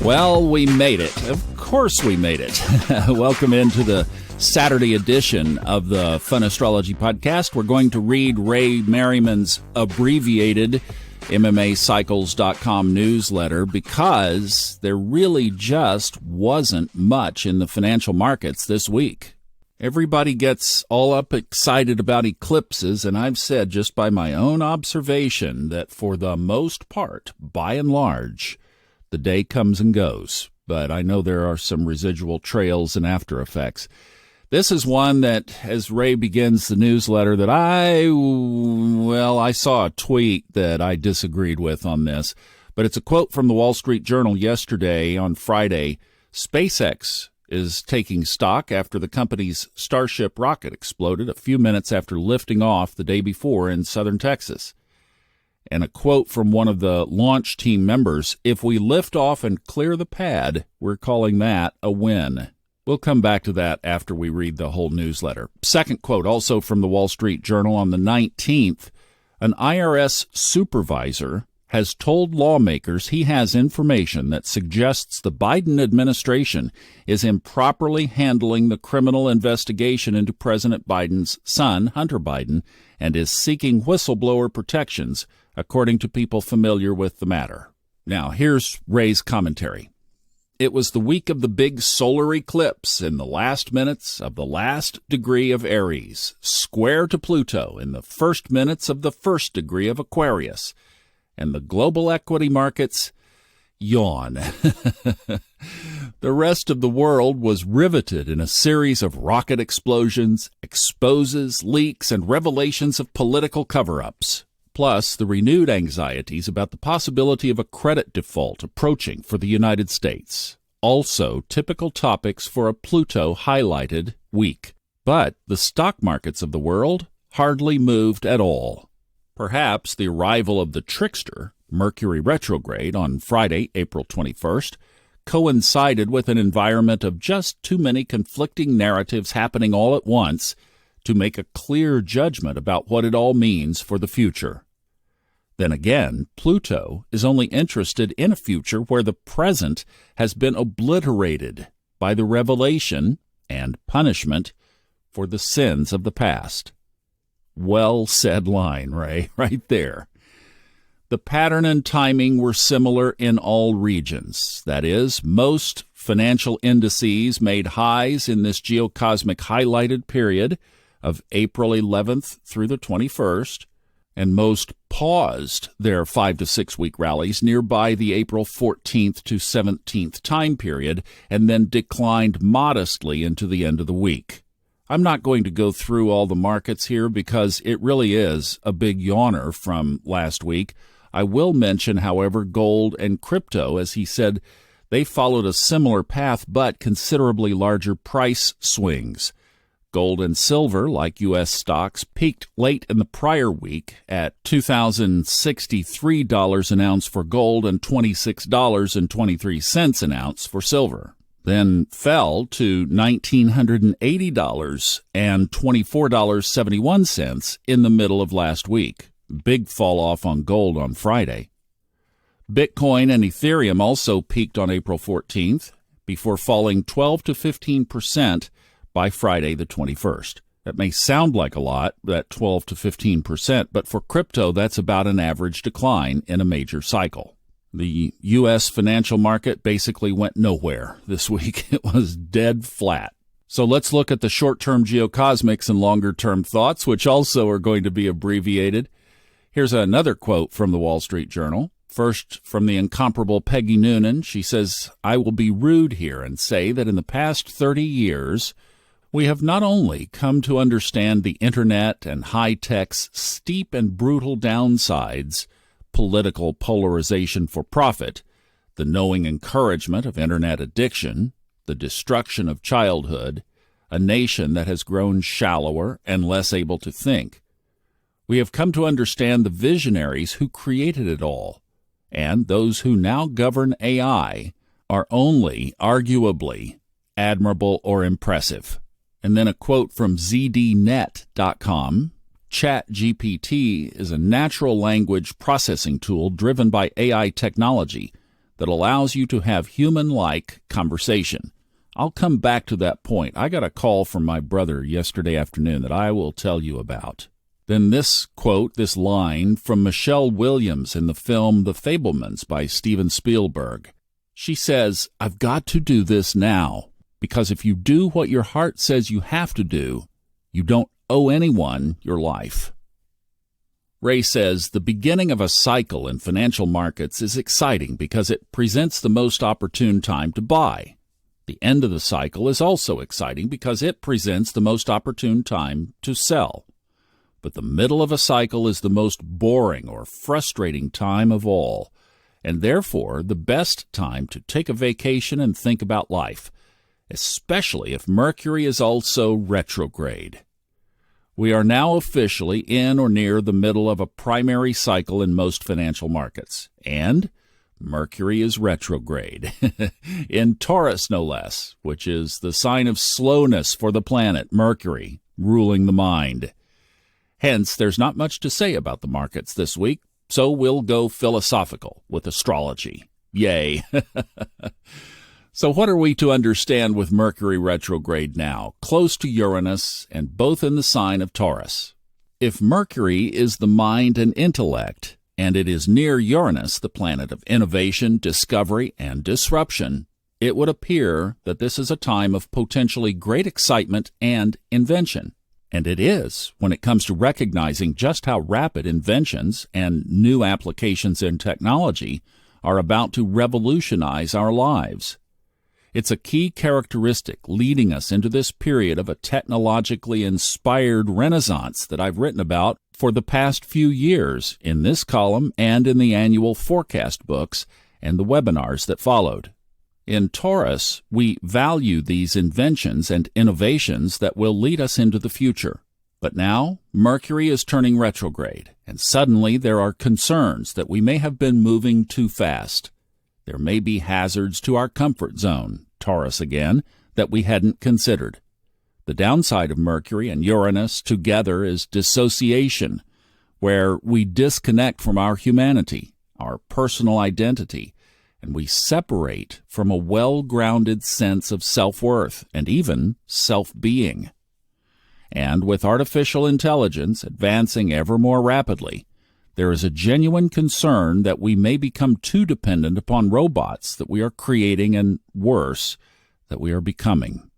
Well, we made it. Of course we made it. Welcome into the Saturday edition of the Fun Astrology Podcast. We're going to read Ray Merriman's abbreviated MMAcycles.com newsletter because there really just wasn't much in the financial markets this week. Everybody gets all up excited about eclipses, and I've said just by my own observation that for the most part, by and large, the day comes and goes, but I know there are some residual trails and after effects. This is one that, as Ray begins the newsletter, that I saw a tweet that I disagreed with on this, but it's a quote from the Wall Street Journal yesterday on Friday. SpaceX is taking stock after the company's Starship rocket exploded a few minutes after lifting off the day before in southern Texas. And a quote from one of the launch team members, "If we lift off and clear the pad, we're calling that a win." We'll come back to that after we read the whole newsletter. Second quote, also from the Wall Street Journal on the 19th, an IRS supervisor has told lawmakers he has information that suggests the Biden administration is improperly handling the criminal investigation into President Biden's son, Hunter Biden, and is seeking whistleblower protections, according to people familiar with the matter. Now, here's Ray's commentary. It was the week of the big solar eclipse in the last minutes of the last degree of Aries, square to Pluto in the first minutes of the first degree of Aquarius, and the global equity markets yawn. The rest of the world was riveted in a series of rocket explosions, exposes, leaks, and revelations of political cover-ups. Plus the renewed anxieties about the possibility of a credit default approaching for the United States. Also, typical topics for a Pluto-highlighted week. But the stock markets of the world hardly moved at all. Perhaps the arrival of the trickster, Mercury retrograde, on Friday, April 21st, coincided with an environment of just too many conflicting narratives happening all at once to make a clear judgment about what it all means for the future. Then again, Pluto is only interested in a future where the present has been obliterated by the revelation and punishment for the sins of the past. Well said line, Ray, right there. The pattern and timing were similar in all regions. That is, most financial indices made highs in this geocosmic highlighted period of April 11th through the 21st, and most paused their 5 to 6 week rallies nearby the April 14th to 17th time period and then declined modestly into the end of the week. I'm not going to go through all the markets here because it really is a big yawner from last week. I will mention, however, gold and crypto, as he said they followed a similar path but considerably larger price swings. Gold and silver, like U.S. stocks, peaked late in the prior week at $2,063 an ounce for gold and $26.23 an ounce for silver. Then fell to $1,980 and $24.71 in the middle of last week. Big fall off on gold on Friday. Bitcoin and Ethereum also peaked on April 14th before falling 12 to 15% by Friday the 21st. That may sound like a lot, that 12 to 15%, but for crypto, that's about an average decline in a major cycle. The U.S. financial market basically went nowhere this week. It was dead flat. So let's look at the short-term geocosmics and longer-term thoughts, which also are going to be abbreviated. Here's another quote from the Wall Street Journal. First, from the incomparable Peggy Noonan. She says, "I will be rude here and say that in the past 30 years, we have not only come to understand the Internet and high-tech's steep and brutal downsides, political polarization for profit, the knowing encouragement of Internet addiction, the destruction of childhood, a nation that has grown shallower and less able to think. We have come to understand the visionaries who created it all, and those who now govern AI are only, arguably, admirable or impressive." And then a quote from zdnet.com. ChatGPT is a natural language processing tool driven by AI technology that allows you to have human-like conversation. I'll come back to that point. I got a call from my brother yesterday afternoon that I will tell you about. Then this quote, this line from Michelle Williams in the film The Fabelmans by Steven Spielberg. She says, "I've got to do this now, because if you do what your heart says you have to do, you don't owe anyone your life." Ray says, "The beginning of a cycle in financial markets is exciting because it presents the most opportune time to buy. The end of the cycle is also exciting because it presents the most opportune time to sell. But the middle of a cycle is the most boring or frustrating time of all, and therefore the best time to take a vacation and think about life, especially if Mercury is also retrograde. We are now officially in or near the middle of a primary cycle in most financial markets, and Mercury is retrograde, in Taurus no less, which is the sign of slowness for the planet Mercury, ruling the mind. Hence, there's not much to say about the markets this week, so we'll go philosophical with astrology. Yay! So what are we to understand with Mercury retrograde now, close to Uranus and both in the sign of Taurus? If Mercury is the mind and intellect, and it is near Uranus, the planet of innovation, discovery, and disruption, it would appear that this is a time of potentially great excitement and invention. And it is when it comes to recognizing just how rapid inventions and new applications in technology are about to revolutionize our lives. It's a key characteristic leading us into this period of a technologically inspired renaissance that I've written about for the past few years in this column and in the annual forecast books and the webinars that followed. In Taurus, we value these inventions and innovations that will lead us into the future. But now, Mercury is turning retrograde, and suddenly there are concerns that we may have been moving too fast. There may be hazards to our comfort zone, Taurus again, that we hadn't considered. The downside of Mercury and Uranus together is dissociation, where we disconnect from our humanity, our personal identity, and we separate from a well-grounded sense of self-worth and even self-being. And with artificial intelligence advancing ever more rapidly, there is a genuine concern that we may become too dependent upon robots that we are creating and, worse, that we are becoming.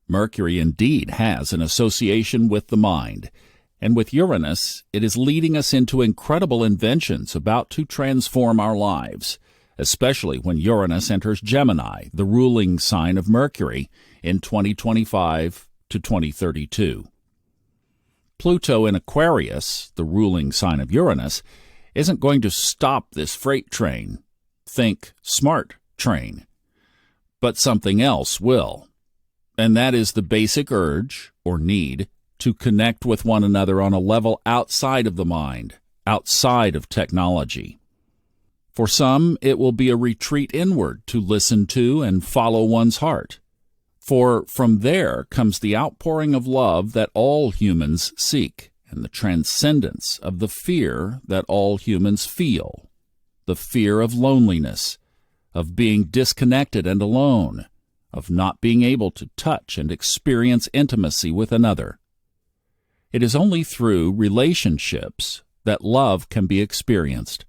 Mercury indeed has an association with the mind, and with Uranus, it is leading us into incredible inventions about to transform our lives, especially when Uranus enters Gemini, the ruling sign of Mercury, in 2025 to 2032. Pluto in Aquarius, the ruling sign of Uranus, isn't going to stop this freight train. Think smart train. But something else will. And that is the basic urge, or need, to connect with one another on a level outside of the mind, outside of technology. For some, it will be a retreat inward to listen to and follow one's heart. For from there comes the outpouring of love that all humans seek, and the transcendence of the fear that all humans feel, the fear of loneliness, of being disconnected and alone, of not being able to touch and experience intimacy with another. It is only through relationships that love can be experienced.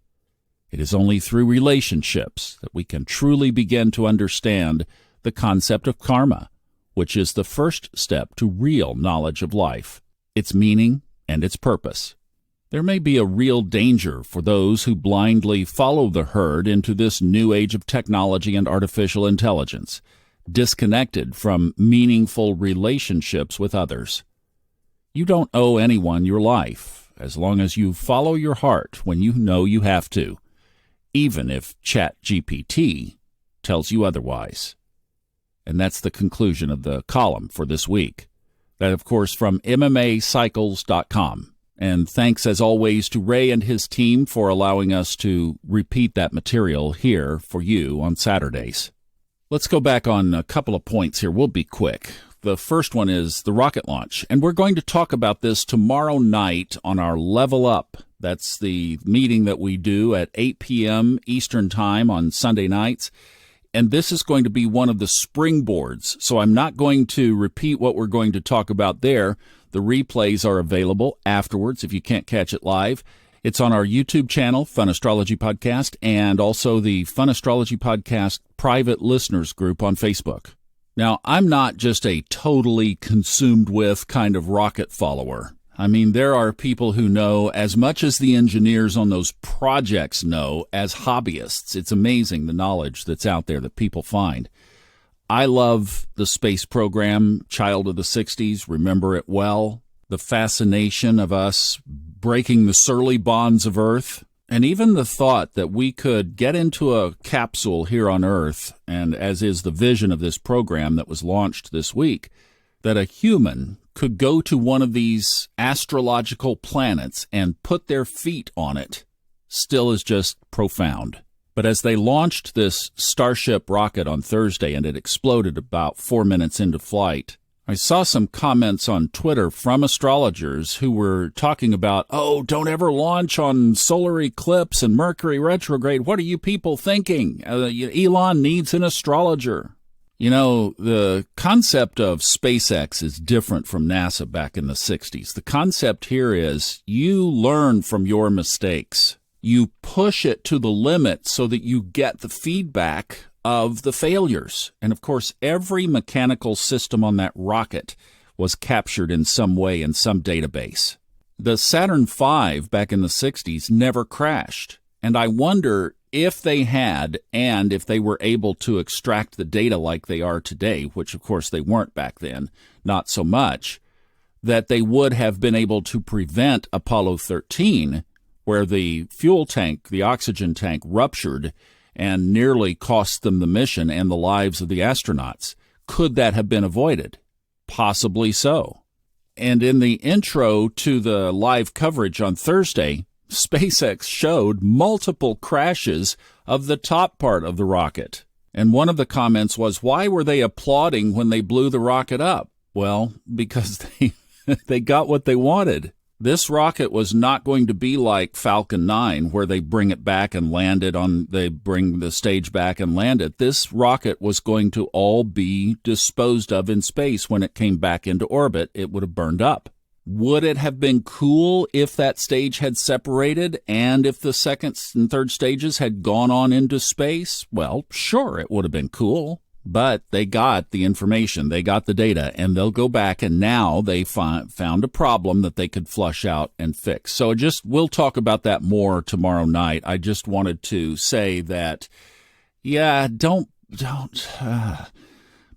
It is only through relationships that we can truly begin to understand the concept of karma, which is the first step to real knowledge of life, its meaning and its purpose. There may be a real danger for those who blindly follow the herd into this new age of technology and artificial intelligence, disconnected from meaningful relationships with others. You don't owe anyone your life as long as you follow your heart when you know you have to, even if ChatGPT tells you otherwise. And that's the conclusion of the column for this week. That, of course, from MMAcycles.com. And thanks, as always, to Ray and his team for allowing us to repeat that material here for you on Saturdays. Let's go back on a couple of points here. We'll be quick. The first one is the rocket launch, and we're going to talk about this tomorrow night on our Level Up That's the meeting that we do at 8 p.m. Eastern Time on Sunday nights. And this is going to be one of the springboards. So I'm not going to repeat what we're going to talk about there. The replays are available afterwards if you can't catch it live. It's on our YouTube channel, Fun Astrology Podcast, and also the Fun Astrology Podcast private listeners group on Facebook. Now, I'm not just a totally consumed with kind of rocket follower. I mean, there are people who know as much as the engineers on those projects know as hobbyists. It's amazing the knowledge that's out there that people find. I love the space program, child of the 60s, remember it well. The fascination of us breaking the surly bonds of Earth, and even the thought that we could get into a capsule here on Earth, and as is the vision of this program that was launched this week, that a human could go to one of these astrological planets and put their feet on it, still is just profound. But as they launched this Starship rocket on Thursday and it exploded about 4 minutes into flight, I saw some comments on Twitter from astrologers who were talking about, oh, don't ever launch on solar eclipse and Mercury retrograde. What are you people thinking? Elon needs an astrologer. You know, the concept of SpaceX is different from NASA back in the 60s. The concept here is you learn from your mistakes. You push it to the limit so that you get the feedback of the failures. And of course, every mechanical system on that rocket was captured in some way in some database. The Saturn V back in the 60s never crashed. And I wonder if they had, and if they were able to extract the data like they are today, which of course they weren't back then, not so much, that they would have been able to prevent Apollo 13, where the fuel tank, the oxygen tank, ruptured and nearly cost them the mission and the lives of the astronauts. Could that have been avoided? Possibly so. And in the intro to the live coverage on Thursday, SpaceX showed multiple crashes of the top part of the rocket. And one of the comments was, why were they applauding when they blew the rocket up? Well, because they got what they wanted. This rocket was not going to be like Falcon 9, where they bring it back and land it they bring the stage back and land it. This rocket was going to all be disposed of in space. When it came back into orbit, it would have burned up. Would it have been cool if that stage had separated and if the second and third stages had gone on into space? Well, sure, it would have been cool. But they got the information, they got the data, and they'll go back, and now they found a problem that they could flush out and fix. So we'll talk about that more tomorrow night. I just wanted to say that, yeah, don't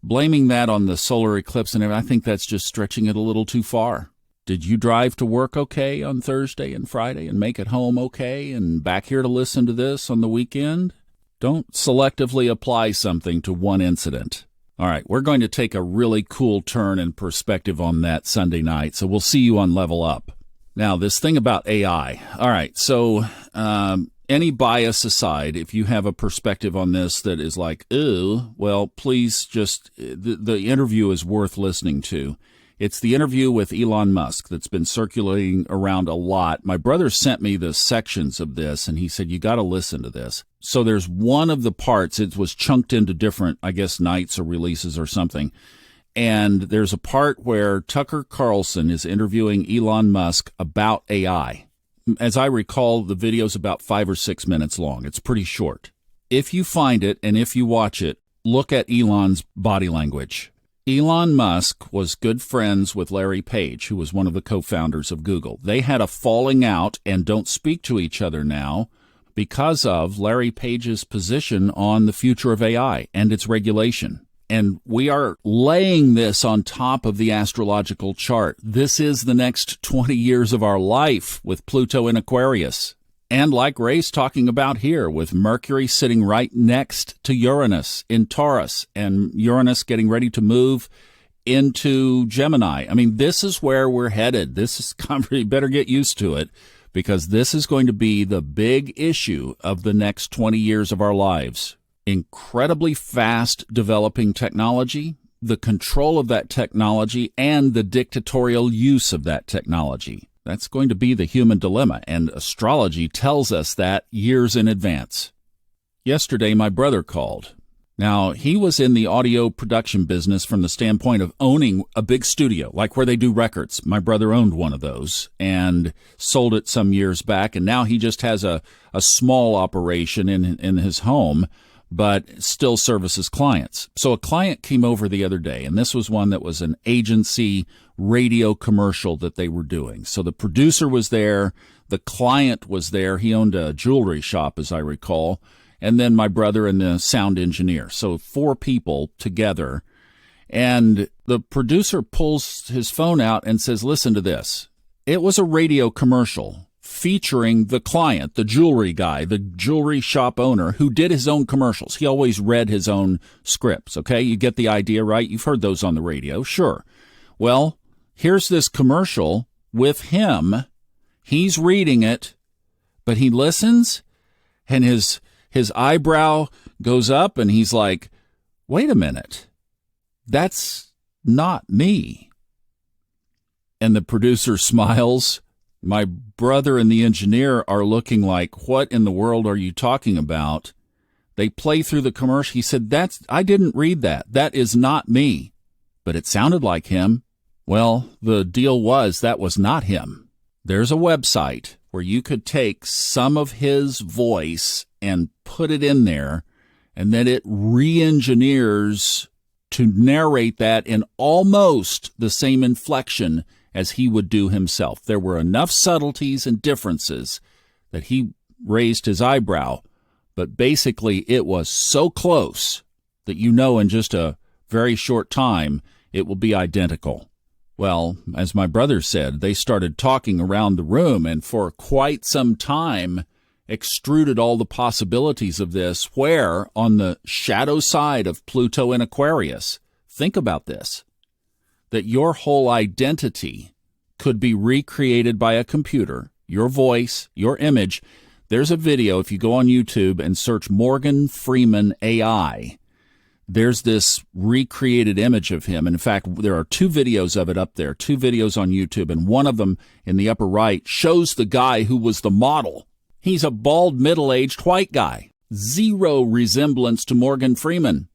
blaming that on the solar eclipse and everything. I think that's just stretching it a little too far. Did you drive to work okay on Thursday and Friday and make it home okay and back here to listen to this on the weekend? Don't selectively apply something to one incident. All right, we're going to take a really cool turn in perspective on that Sunday night, so we'll see you on Level Up. Now, this thing about AI. All right, so any bias aside, if you have a perspective on this that is like, ooh, well, please just, the interview is worth listening to. It's the interview with Elon Musk that's been circulating around a lot. My brother sent me the sections of this, and he said, you got to listen to this. So there's one of the parts, it was chunked into different, I guess, nights or releases or something. And there's a part where Tucker Carlson is interviewing Elon Musk about AI. As I recall, the video's about 5 or 6 minutes long. It's pretty short. If you find it and if you watch it, look at Elon's body language. Elon Musk was good friends with Larry Page, who was one of the co-founders of Google. They had a falling out and don't speak to each other now because of Larry Page's position on the future of AI and its regulation. And we are laying this on top of the astrological chart. This is the next 20 years of our life with Pluto in Aquarius. And like Ray's talking about here, with Mercury sitting right next to Uranus in Taurus and Uranus getting ready to move into Gemini. I mean, this is where we're headed. This is, you better get used to it, because this is going to be the big issue of the next 20 years of our lives. Incredibly fast developing technology, the control of that technology, and the dictatorial use of that technology. That's going to be the human dilemma, and astrology tells us that years in advance. Yesterday, my brother called. Now, he was in the audio production business from the standpoint of owning a big studio, like where they do records. My brother owned one of those and sold it some years back, and now he just has a small operation in his home, but still services clients. So a client came over the other day, and this was one that was an agency radio commercial that they were doing. So the producer was there, the client was there. He owned a jewelry shop, as I recall, and then my brother and the sound engineer. So 4 people together. And the producer pulls his phone out and says, listen to this. It was a radio commercial featuring the client, the jewelry guy, the jewelry shop owner who did his own commercials. He always read his own scripts, okay? You get the idea, right? You've heard those on the radio, sure. Well, here's this commercial with him. He's reading it, but he listens, and his eyebrow goes up, and he's like, wait a minute, that's not me. And the producer smiles. My brother and the engineer are looking like, what in the world are you talking about? They play through the commercial. He said, I didn't read that. That is not me. But it sounded like him. Well, the deal was that was not him. There's a website where you could take some of his voice and put it in there, and then it re-engineers to narrate that in almost the same inflection as he would do himself. There were enough subtleties and differences that he raised his eyebrow, but basically it was so close that in just a very short time it will be identical. Well, as my brother said, they started talking around the room and for quite some time extruded all the possibilities of this, where on the shadow side of Pluto in Aquarius, think about this, that your whole identity could be recreated by a computer, your voice, your image. There's a video, if you go on YouTube and search Morgan Freeman AI, there's this recreated image of him. And in fact, there are 2 videos of it up there, 2 videos on YouTube, and one of them in the upper right shows the guy who was the model. He's a bald, middle-aged white guy. Zero resemblance to Morgan Freeman.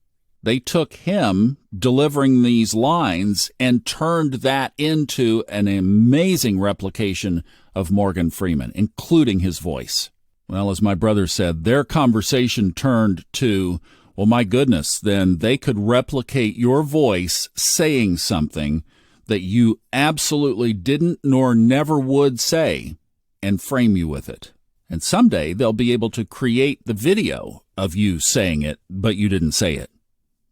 They took him delivering these lines and turned that into an amazing replication of Morgan Freeman, including his voice. Well, as my brother said, their conversation turned to, well, my goodness, then they could replicate your voice saying something that you absolutely didn't nor never would say and frame you with it. And someday they'll be able to create the video of you saying it, but you didn't say it.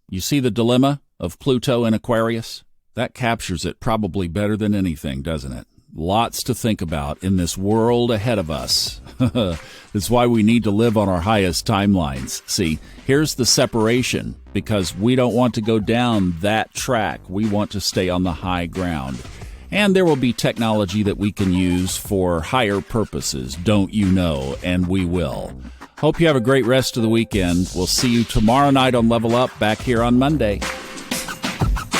You see the dilemma of Pluto in Aquarius? That captures it probably better than anything, doesn't it? Lots to think about in this world ahead of us. That's why we need to live on our highest timelines. See, here's the separation, because we don't want to go down that track. We want to stay on the high ground. And there will be technology that we can use for higher purposes, don't you know? And we will. Hope you have a great rest of the weekend. We'll see you tomorrow night on Level Up, back here on Monday.